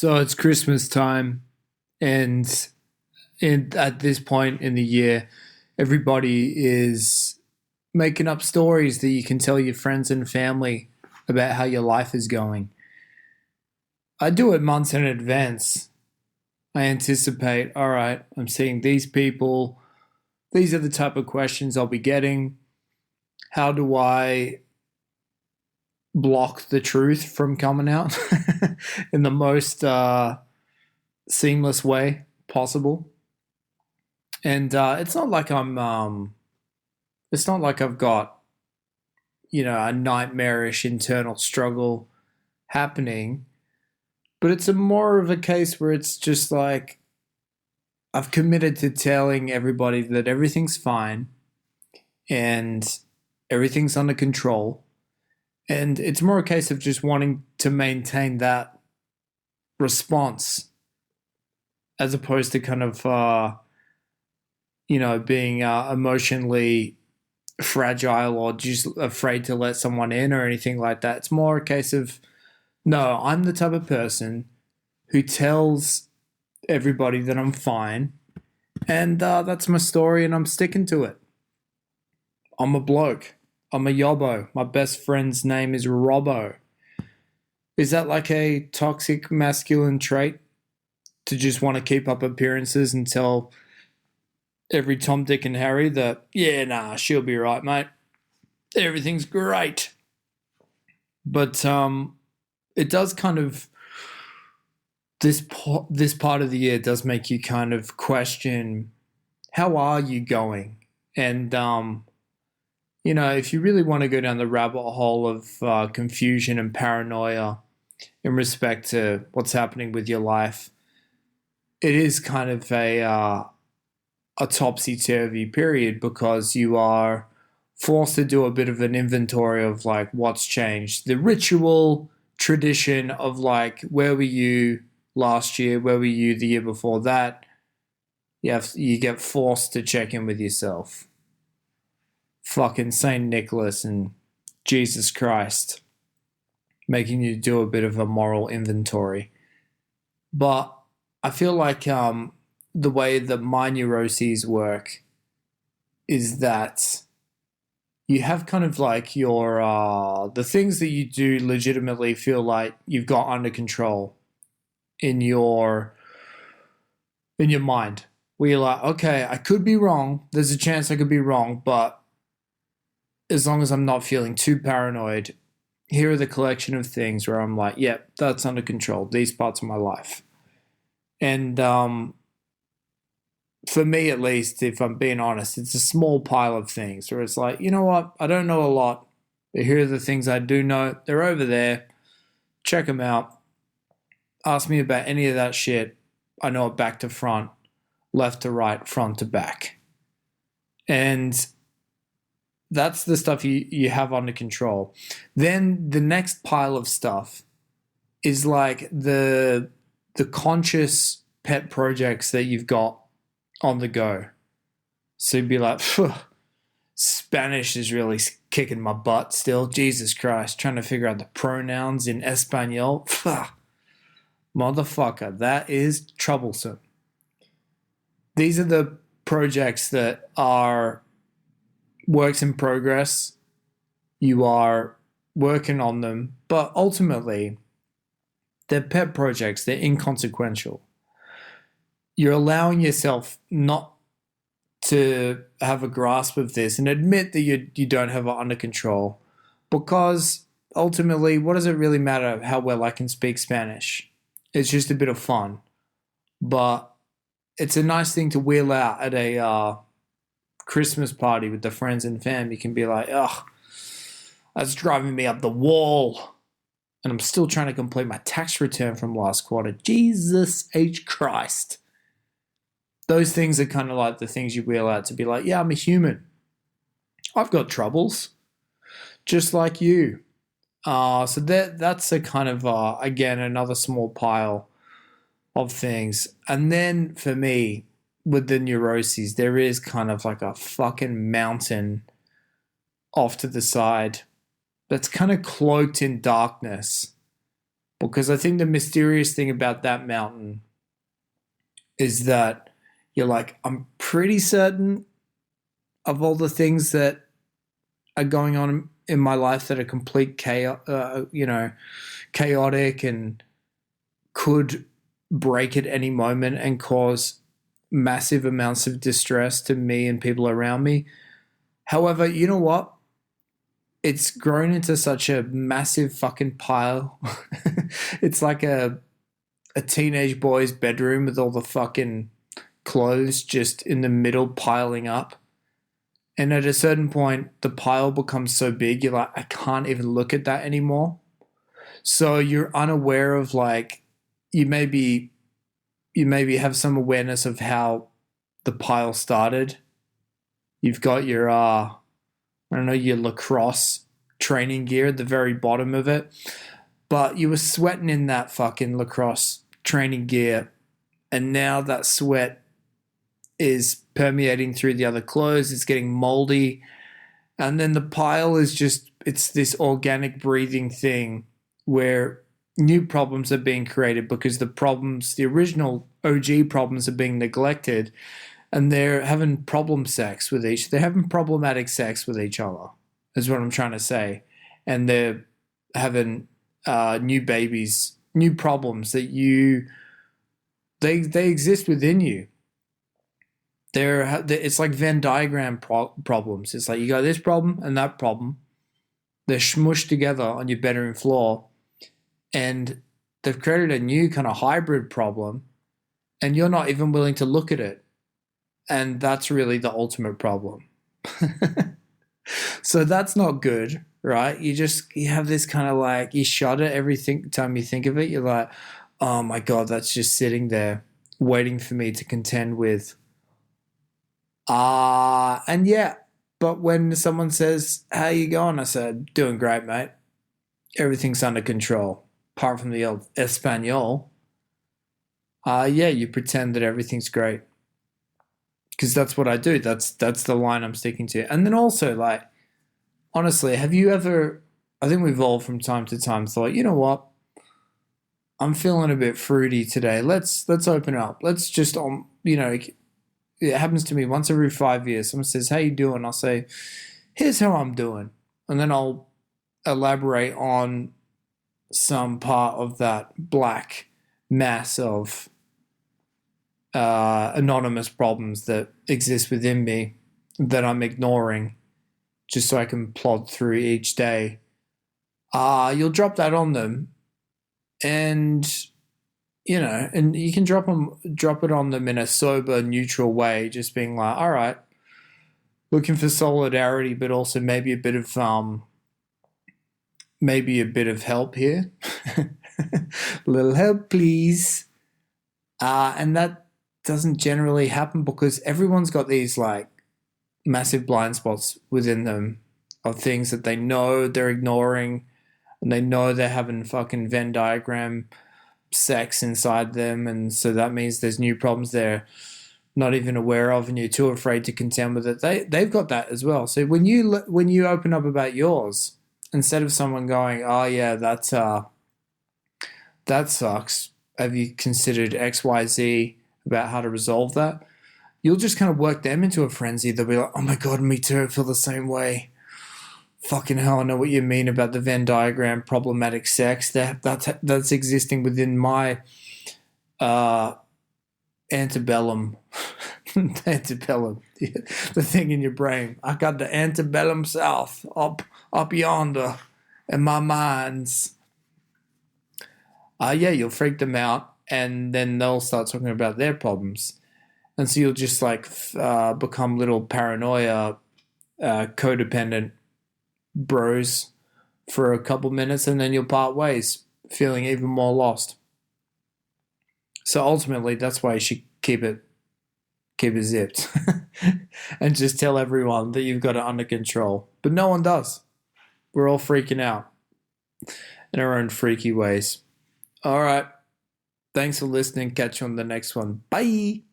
So it's Christmas time, and at this point in the year, everybody is making up stories that you can tell your friends and family about how your life is going. I do it months in advance. I anticipate, all right, I'm seeing these people. These are the type of questions I'll be getting. How do I block the truth from coming out in the most seamless way possible? And it's not like it's not like I've got, a nightmarish internal struggle happening, but it's a more of a case where it's just like I've committed to telling everybody that everything's fine and everything's under control. And it's more a case of just wanting to maintain that response as opposed to kind of, being emotionally fragile or just afraid to let someone in or anything like that. It's more a case of, no, I'm the type of person who tells everybody that I'm fine, and that's my story, and I'm sticking to it. I'm a bloke. I'm a yobbo. My best friend's name is Robbo. Is that like a toxic masculine trait to just want to keep up appearances and tell every Tom, Dick, and Harry that, yeah, nah, she'll be right, mate. Everything's great. But it does kind of, this part of the year does make you kind of question, how are you going? And, if you really want to go down the rabbit hole of confusion and paranoia in respect to what's happening with your life, it is kind of a topsy-turvy period because you are forced to do a bit of an inventory of like what's changed. The ritual tradition of like, where were you last year? Where were you the year before that? You get forced to check in with yourself. Fucking Saint Nicholas and Jesus Christ making you do a bit of a moral inventory. But I feel like the way that my neuroses work is that you have kind of like your the things that you do legitimately feel like you've got under control in your mind, where you're like, okay, I could be wrong, there's a chance I could be wrong, but as long as I'm not feeling too paranoid, here are the collection of things where I'm like, yep, that's under control, these parts of my life. And for me at least, if I'm being honest, it's a small pile of things where it's like, you know what, I don't know a lot, but here are the things I do know. They're over there. Check them out. Ask me about any of that shit. I know it back to front, left to right, front to back. And that's the stuff you have under control. Then the next pile of stuff is like the conscious pet projects that you've got on the go. So you'd be like, Spanish is really kicking my butt still. Jesus Christ, trying to figure out the pronouns in Espanol. Motherfucker, that is troublesome. These are the projects that are works in progress. You are working on them, but ultimately, they're pet projects. They're inconsequential. You're allowing yourself not to have a grasp of this and admit that you don't have it under control, because ultimately, what does it really matter how well I can speak Spanish? It's just a bit of fun, but it's a nice thing to wheel out at a Christmas party with the friends and fam. You can be like, ugh, that's driving me up the wall, and I'm still trying to complete my tax return from last quarter. Jesus H. Christ. Those things are kind of like the things you wheel out to be like, yeah, I'm a human. I've got troubles, just like you. So that's a kind of, again, another small pile of things. And then for me, with the neuroses, there is kind of like a fucking mountain off to the side that's kind of cloaked in darkness Because I think the mysterious thing about that mountain is that you're like, I'm pretty certain of all the things that are going on in my life that are complete chaos, chaotic and could break at any moment and cause massive amounts of distress to me and people around me. However, you know what? It's grown into such a massive fucking pile. It's like a teenage boy's bedroom with all the fucking clothes just in the middle piling up. And at a certain point, the pile becomes so big, you're like, I can't even look at that anymore. So you're unaware of like, you maybe have some awareness of how the pile started. You've got your I don't know, your lacrosse training gear at the very bottom of it. But you were sweating in that fucking lacrosse training gear, and now that sweat is permeating through the other clothes. It's getting moldy. And then the pile is just, it's this organic breathing thing where new problems are being created because the original OG problems are being neglected, and they're having they're having problematic sex with each other, is what I'm trying to say. And they're having new babies, new problems that they exist within you. It's like Venn diagram problems. It's like you got this problem and that problem. They're smushed together on your bedroom floor, and they've created a new kind of hybrid problem, and you're not even willing to look at it. And that's really the ultimate problem. So that's not good, right? You have this kind of like, you shudder every time you think of it. You're like, oh my God, that's just sitting there waiting for me to contend with. And yeah, but when someone says, how you going? I said, doing great, mate. Everything's under control, apart from the old Espanol. Yeah, you pretend that everything's great. Because that's what I do. That's the line I'm sticking to. And then also, like, honestly, have you ever, I think we've all from time to time thought, you know what? I'm feeling a bit fruity today. Let's open up. Let's just, it happens to me once every 5 years. Someone says, how you doing? I'll say, here's how I'm doing. And then I'll elaborate on some part of that black mass of anonymous problems that exist within me that I'm ignoring just so I can plod through each day. You'll drop that on them, and and you can drop it on them in a sober, neutral way, just being like, all right, looking for solidarity, but also maybe a bit of help here. A little help, please. And that doesn't generally happen because everyone's got these like massive blind spots within them of things that they know they're ignoring, and they know they're having fucking Venn diagram sex inside them, and so that means there's new problems they're not even aware of, and you're too afraid to contend with it. They've got that as well. So when you open up about yours, instead of someone going, oh yeah, that sucks, have you considered XYZ about how to resolve that? You'll just kind of work them into a frenzy. They'll be like, oh my God, me too, I feel the same way. Fucking hell, I know what you mean about the Venn diagram problematic sex. That's existing within my antebellum. Antebellum. The thing in your brain. I got the antebellum south up yonder in my minds. Yeah, you'll freak them out, and then they'll start talking about their problems. And so you'll just like become little paranoia, codependent bros for a couple minutes, and then you'll part ways, feeling even more lost. So ultimately, that's why you should keep it zipped and just tell everyone that you've got it under control. But no one does. We're all freaking out in our own freaky ways. All right. Thanks for listening. Catch you on the next one. Bye.